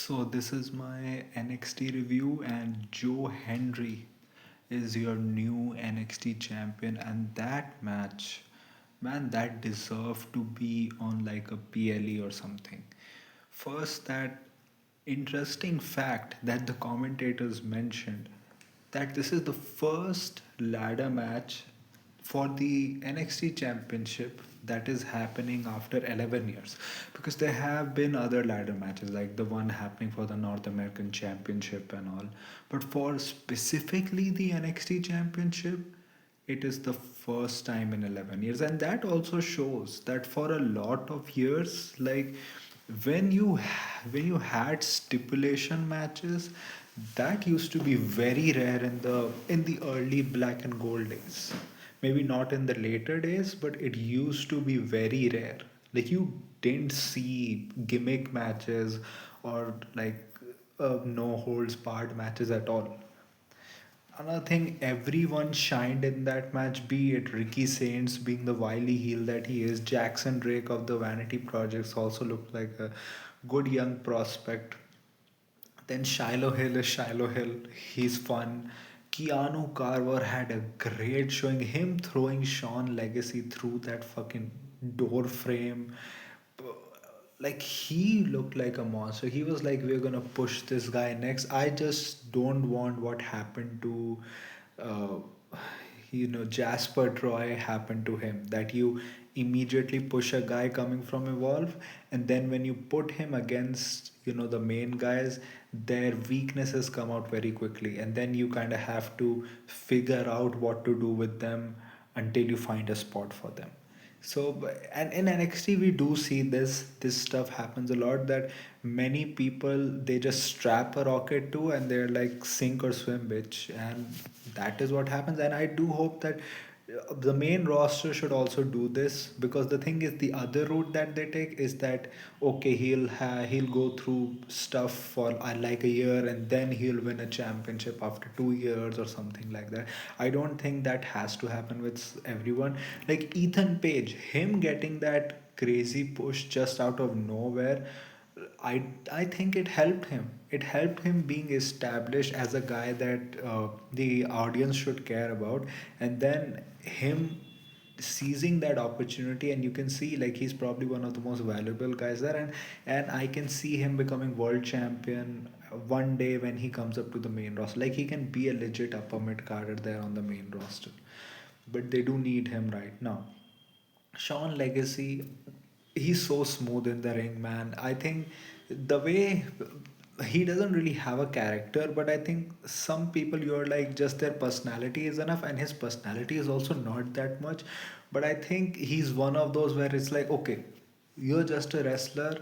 So this is my NXT review, and Joe Hendry is your new NXT champion, and that match, man, that deserved to be on like a PLE or something. First, that interesting fact that the commentators mentioned that this is the first ladder match for the NXT championship that is happening after 11 years, because there have been other ladder matches like the one happening for the North American championship and all, but for specifically the NXT championship, it is the first time in 11 years. And that also shows that for a lot of years, like when you had stipulation matches, that used to be very rare in the early black and gold days. Maybe not in the later days, but it used to be very rare. Like you didn't see gimmick matches or like no holds barred matches at all. Another thing, everyone shined in that match, be it Ricky Saints being the wily heel that he is, Jackson Drake of the Vanity Projects also looked like a good young prospect. Then Shiloh Hill is Shiloh Hill, he's fun. Keanu Carver had a great showing, him throwing Sean Legacy through that fucking door frame. Like he looked like a monster. He was like, we're gonna push this guy next. I just don't want what happened to Jasper Troy happened to him, that you immediately push a guy coming from Evolve, and then when you put him against the main guys, their weaknesses come out very quickly, and then you kind of have to figure out what to do with them until you find a spot for them. So, and in NXT we do see this stuff happens a lot, that many people they just strap a rocket to and they're like sink or swim bitch, and that is what happens. And I do hope that the main roster should also do this, because the thing is, the other route that they take is that okay, he'll go through stuff for like a year, and then he'll win a championship after 2 years or something like that. I don't think that has to happen with everyone. Like Ethan Page, him getting that crazy push just out of nowhere, I think it helped him. It helped him being established as a guy that the audience should care about, and then him seizing that opportunity. And you can see like he's probably one of the most valuable guys there, and I can see him becoming world champion one day when he comes up to the main roster. Like he can be a legit upper mid carder there on the main roster, but they do need him right now. Sean Legacy, he's so smooth in the ring, man. I think the way he doesn't really have a character, but I think some people you're like just their personality is enough, and his personality is also not that much. But I think he's one of those where it's like, okay, you're just a wrestler,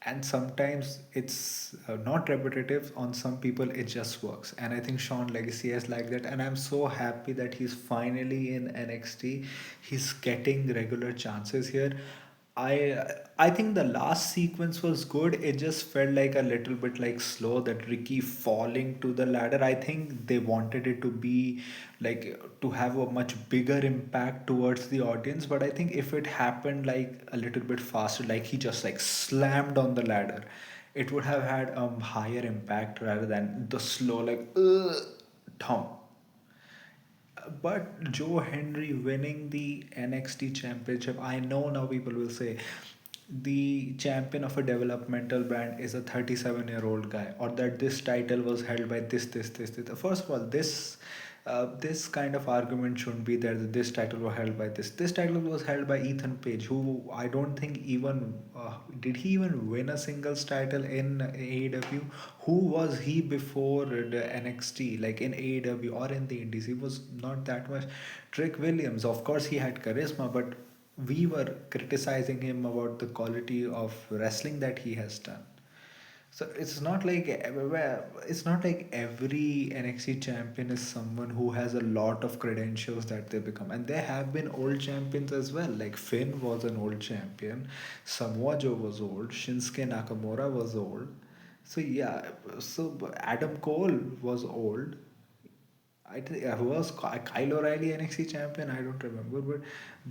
and sometimes it's not repetitive. On some people it just works, and I think Sean Legacy is like that, and I'm so happy that he's finally in NXT. He's getting regular chances here. I think the last sequence was good. It just felt like a little bit like slow, that Ricky falling to the ladder. I think they wanted it to be like to have a much bigger impact towards the audience, but I think if it happened like a little bit faster, like he just like slammed on the ladder, it would have had a higher impact rather than the slow like thump. But Joe Henry winning the NXT championship, I know now people will say the champion of a developmental brand is a 37-year-old guy, or that this title was held by this. First of all, this kind of argument shouldn't be there, that this title was held by this. This title was held by Ethan Page, who I don't think even did he even win a singles title in AEW. Who was he before the NXT, like in AEW or in the Indies? He was not that much. Trick Williams, of course, he had charisma, but we were criticizing him about the quality of wrestling that he has done. So it's not like every NXT champion is someone who has a lot of credentials that they become. And there have been old champions as well. Like Finn was an old champion, Samoa Joe was old, Shinsuke Nakamura was old. So yeah, so Adam Cole was old. I think who was Kyle O'Reilly NXT champion? I don't remember, but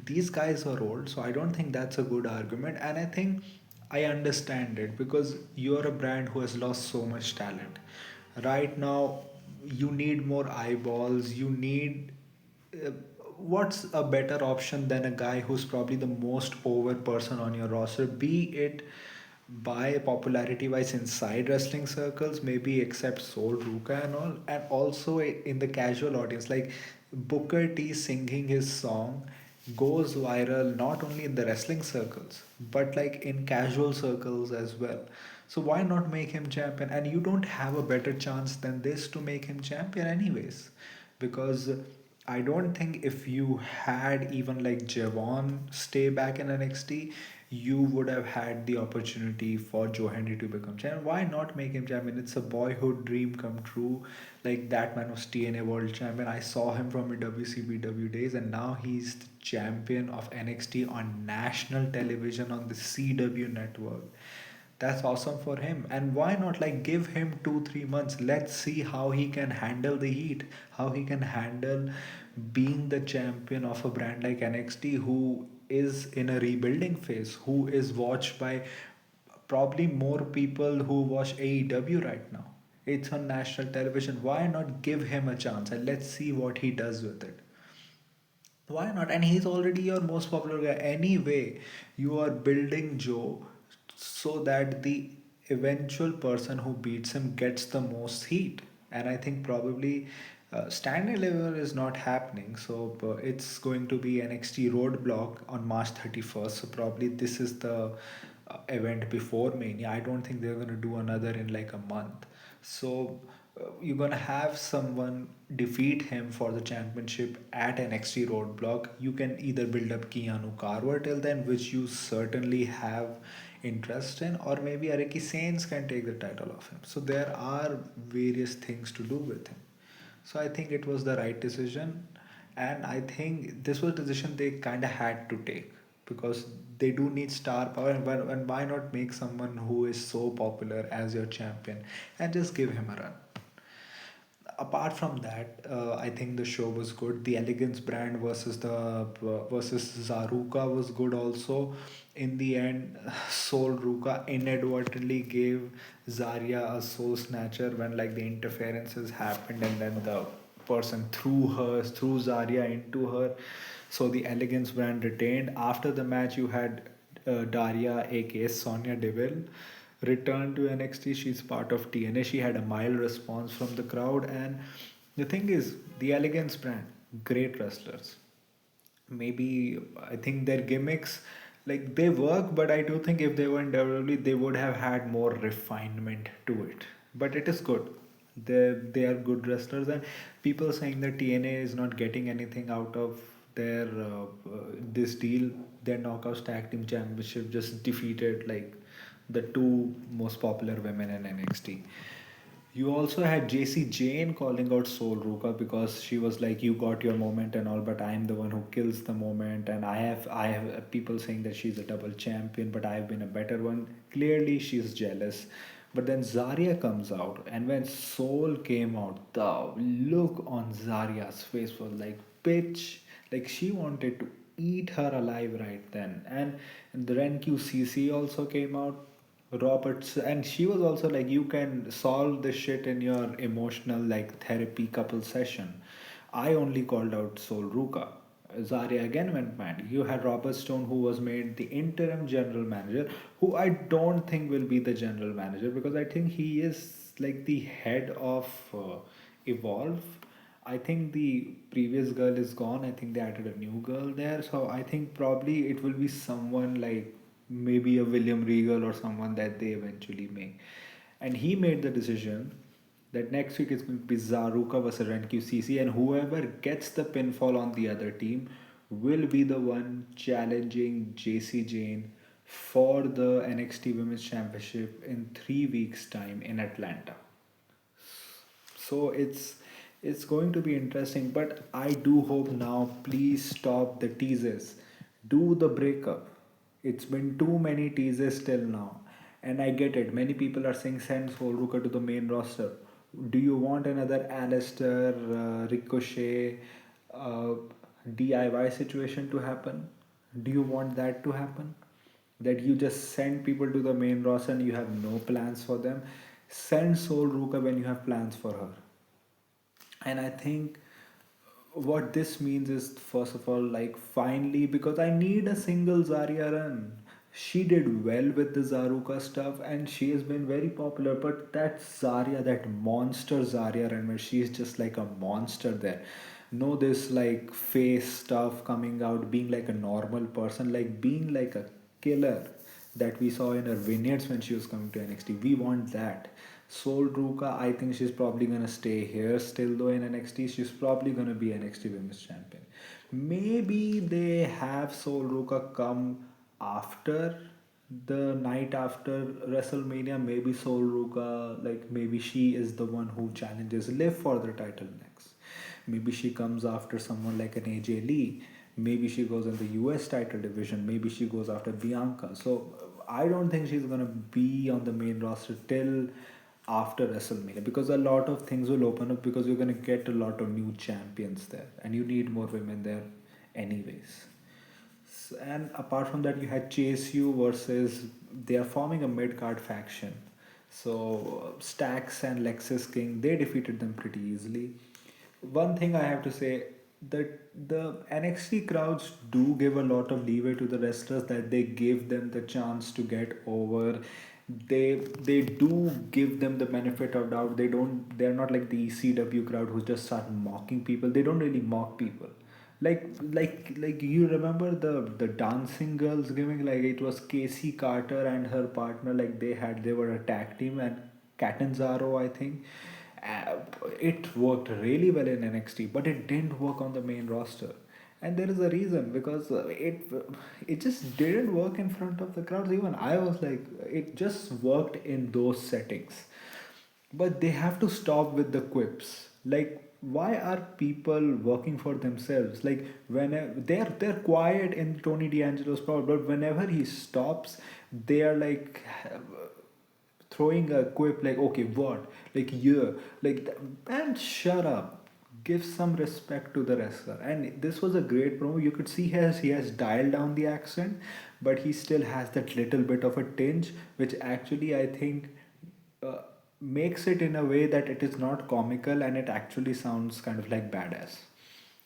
these guys are old, so I don't think that's a good argument. And I think I understand it because you're a brand who has lost so much talent. Right now, you need more eyeballs. You need. Uh, what's a better option than a guy who's probably the most over person on your roster? Be it by popularity wise inside wrestling circles, maybe except Soul Ruka and all, and also in the casual audience, like Booker T singing his song goes viral not only in the wrestling circles but like in casual circles as well. So why not make him champion? And you don't have a better chance than this to make him champion anyways, because I don't think if you had even like Javon stay back in NXT, you would have had the opportunity for Joe Henry to become champion. Why not make him champion? It's a boyhood dream come true. Like that man was TNA World Champion. I saw him from his WCBW days, and now he's the champion of NXT on national television on the CW network. That's awesome for him. And why not like give him 2 3 months? Let's see how he can handle the heat, how he can handle being the champion of a brand like NXT, who is in a rebuilding phase, who is watched by probably more people who watch AEW right now. It's on national television. Why not give him a chance and let's see what he does with it? Why not? And he's already your most popular guy. Anyway, you are building Joe so that the eventual person who beats him gets the most heat. And I think probably Stanley Lever is not happening. So it's going to be NXT Roadblock on March 31st. So probably this is the event before Mania. I don't think they're going to do another in like a month. So you're gonna have someone defeat him for the championship at NXT Roadblock. You can either build up Keanu Carver till then, which you certainly have interest in, or maybe Ariki Saints can take the title of him. So there are various things to do with him. So I think it was the right decision, and I think this was a decision they kind of had to take because they do need star power, and why not make someone who is so popular as your champion and just give him a run. Apart from that, I think the show was good. The Elegance brand versus Zaruka was good also. In the end, Soul Ruka inadvertently gave Zarya a soul snatcher when like the interferences happened, and then the person threw Zarya into her. So the Elegance brand retained. After the match, you had Daria, aka Sonia Deville, returned to NXT. She's part of TNA. She had a mild response from the crowd. And the thing is, the Elegance brand, great wrestlers. Maybe I think their gimmicks, like they work, but I do think if they were in WWE, they would have had more refinement to it. But it is good. They are good wrestlers, and people saying that TNA is not getting anything out of their this deal. Their Knockouts Tag Team Championship just defeated like the two most popular women in NXT. You also had JC Jane calling out Soul Ruka because she was like, "You got your moment and all, but I'm the one who kills the moment." And I have people saying that she's a double champion, but I've been a better one. Clearly, she's jealous. But then Zarya comes out, and when Soul came out, the look on Zarya's face was like, "Bitch!" Like she wanted to eat her alive right then. And the Ren QCC also came out, Roberts, and she was also like, you can solve this shit in your emotional like therapy couple session. I only called out Sol Ruka. Zarya again went mad. You had Robert Stone, who was made the interim general manager, who I don't think will be the general manager because I think he is like the head of Evolve. I think the previous girl is gone. I think they added a new girl there. So I think probably it will be someone like maybe a William Regal or someone that they eventually make. And he made the decision that next week it's going to be Zaruka versus NQCC, and whoever gets the pinfall on the other team will be the one challenging JC Jane for the NXT Women's Championship in 3 weeks' time in Atlanta. So it's going to be interesting, but I do hope now, please stop the teasers. Do the breakup. It's been too many teasers till now. And I get it. Many people are saying send Solruka to the main roster. Do you want another Alistair, Ricochet, uh, DIY situation to happen? Do you want that to happen? that you just send people to the main roster and you have no plans for them. Send Soul Ruka when you have plans for her. And I think what this means is, first of all, like, finally, because I need a single Zarya run. She did well with the Zaruka stuff and she has been very popular, but that Zarya, that monster Zarya run where she's just like a monster there. No, this like face stuff coming out, being like a normal person, like being like a killer that we saw in her vignettes when she was coming to NXT. We want that. Sol Ruka, I think she's probably gonna stay here still though in NXT. She's probably gonna be NXT Women's Champion. Maybe they have Sol Ruka come after the night after WrestleMania. Maybe Sol Ruka, like maybe she is the one who challenges Liv for the title next. Maybe she comes after someone like an AJ Lee. Maybe she goes in the US title division. Maybe she goes after Bianca. So I don't think she's gonna be on the main roster till after WrestleMania, because a lot of things will open up, because you're gonna get a lot of new champions there and you need more women there anyways. And apart from that, you had Chase U versus, they are forming a mid card faction. So Stax and Lexus King, they defeated them pretty easily. One thing I have to say, that the NXT crowds do give a lot of leeway to the wrestlers, that they give them the chance to get over. They do give them the benefit of doubt. They're not like the ECW crowd who just start mocking people. They don't really mock people. Like you remember the dancing girls giving, like it was Casey Carter and her partner, like they were a tag team, and Catanzaro, I think. uh, it worked really well in NXT, but it didn't work on the main roster. And there is a reason, because it just didn't work in front of the crowds. Even I was like, it just worked in those settings. But they have to stop with the quips. Like, why are people working for themselves? Like, when they're quiet in Tony D'Angelo's problem, but whenever he stops, they are like throwing a quip like, okay, what, like, yeah, like, man, shut up, give some respect to the wrestler. And this was a great promo. You could see he has dialed down the accent, but he still has that little bit of a tinge, which actually I think uh, makes it in a way that it is not comical and it actually sounds kind of like badass.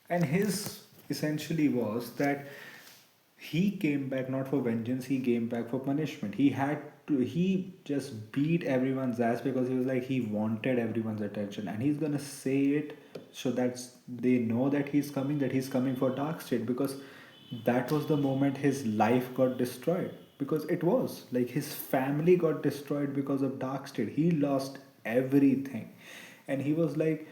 And his essentially was that he came back not for vengeance, he came back for punishment. He just beat everyone's ass because he was like, he wanted everyone's attention, and he's gonna say it so that they know that he's coming for Dark State, because that was the moment his life got destroyed. Because it was like his family got destroyed because of Dark State. He lost everything, and he was like,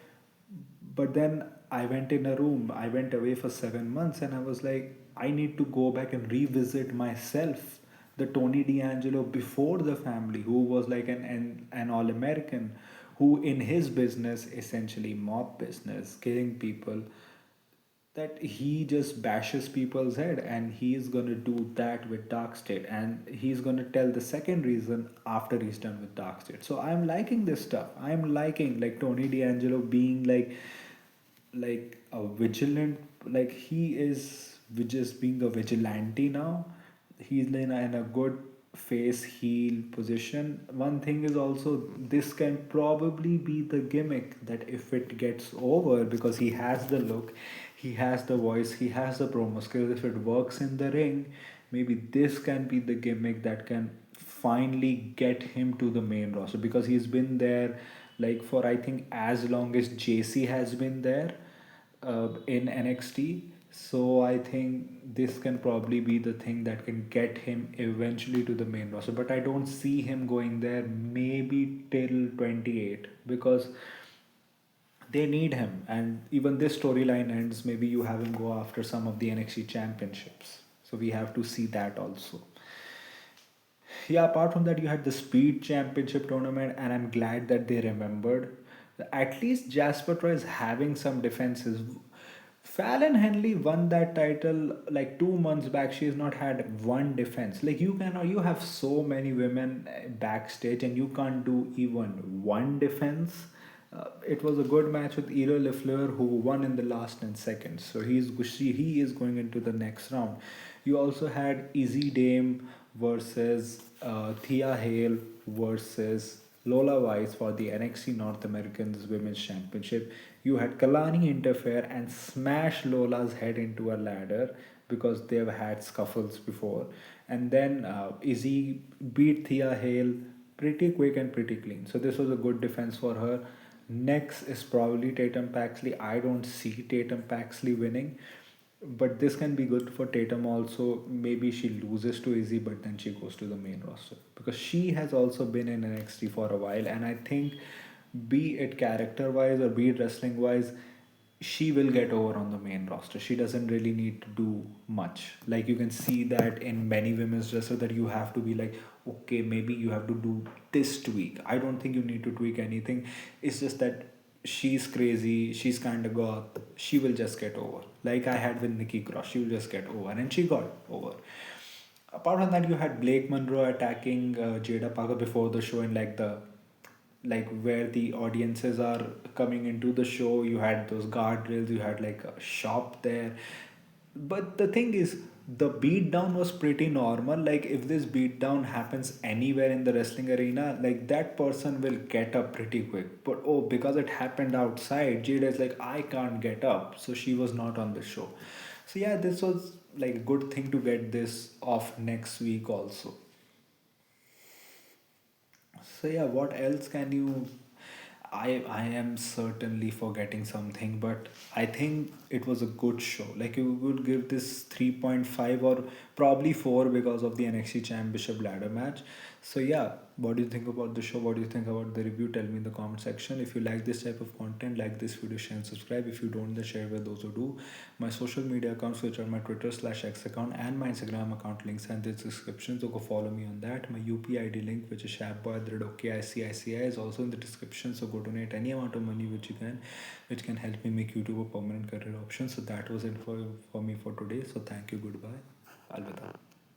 but then I went in a room, I went away for 7 months, and I was like, I need to go back and revisit myself, the Tony D'Angelo before the family, who was like an all American, who in his business, essentially mob business, killing people, that he just bashes people's head, and he is going to do that with Dark State, and he's going to tell the second reason after he's done with Dark State. So I'm liking this stuff. I'm liking like Tony D'Angelo being like a vigilant, like he is just being a vigilante now. He's in a good face heel position. One thing is also, this can probably be the gimmick that if it gets over, because he has the look, he has the voice, he has the promo skills, if it works in the ring, maybe this can be the gimmick that can finally get him to the main roster, because he's been there like for, I think, as long as JC has been there in NXT. So I think this can probably be the thing that can get him eventually to the main roster. But I don't see him going there maybe till 28, because they need him. And even this storyline ends, maybe you have him go after some of the NXT championships. So we have to see that also. Yeah, apart from that, you had the Speed Championship tournament, and I'm glad that they remembered. At least Jasper Troy is having some defenses. Fallon Henley won that title like 2 months back. She has not had one defense. Like, you have so many women backstage, and you can't do even one defense. It was a good match with Elo Lefleur, who won in the last 10 seconds. So he is going into the next round. You also had Izzy Dame versus Thea Hale versus Lola Weiss for the NXT North Americans Women's Championship. You had Kalani interfere and smash Lola's head into a ladder because they've had scuffles before. And then Izzy beat Thea Hale pretty quick and pretty clean. So this was a good defense for her. Next is probably Tatum Paxley. I don't see Tatum Paxley winning, but this can be good for Tatum also. Maybe she loses to Izzy, but then she goes to the main roster because she has also been in NXT for a while, and I think, be it character wise or be it wrestling wise, she will get over on the main roster. She doesn't really need to do much. Like you can see that in many women's wrestlers that you have to be like, okay, maybe you have to do this tweak. I don't think you need to tweak anything. It's just that she's crazy, she's kind of goth. She will just get over. Like I had with Nikki Cross, she will just get over, and she got over. Apart from that, you had Blake Monroe attacking Jada Parker before the show in like where the audiences are coming into the show. You had those guardrails, you had like a shop there. But the thing is, the beatdown was pretty normal. Like if this beatdown happens anywhere in the wrestling arena, like that person will get up pretty quick. But oh, because it happened outside, Jada is like, I can't get up, so she was not on the show. So yeah, this was like a good thing to get this off next week also. So yeah, what else can you? I am certainly forgetting something, but I think it was a good show. Like you would give this 3.5 or probably 4 because of the NXT Championship ladder match. So yeah, what do you think about the show? What do you think about the review? Tell me in the comment section. If you like this type of content, like this video, share and subscribe. If you don't, then share with those who do. My social media accounts, which are my Twitter/X account and my Instagram account, links and the description. So go follow me on that. My UPI ID link, which is sharpboy@okicici, is also in the description. So go donate any amount of money which can help me make YouTube a permanent career option. So that was it for me for today. So thank you. Goodbye. Alvida.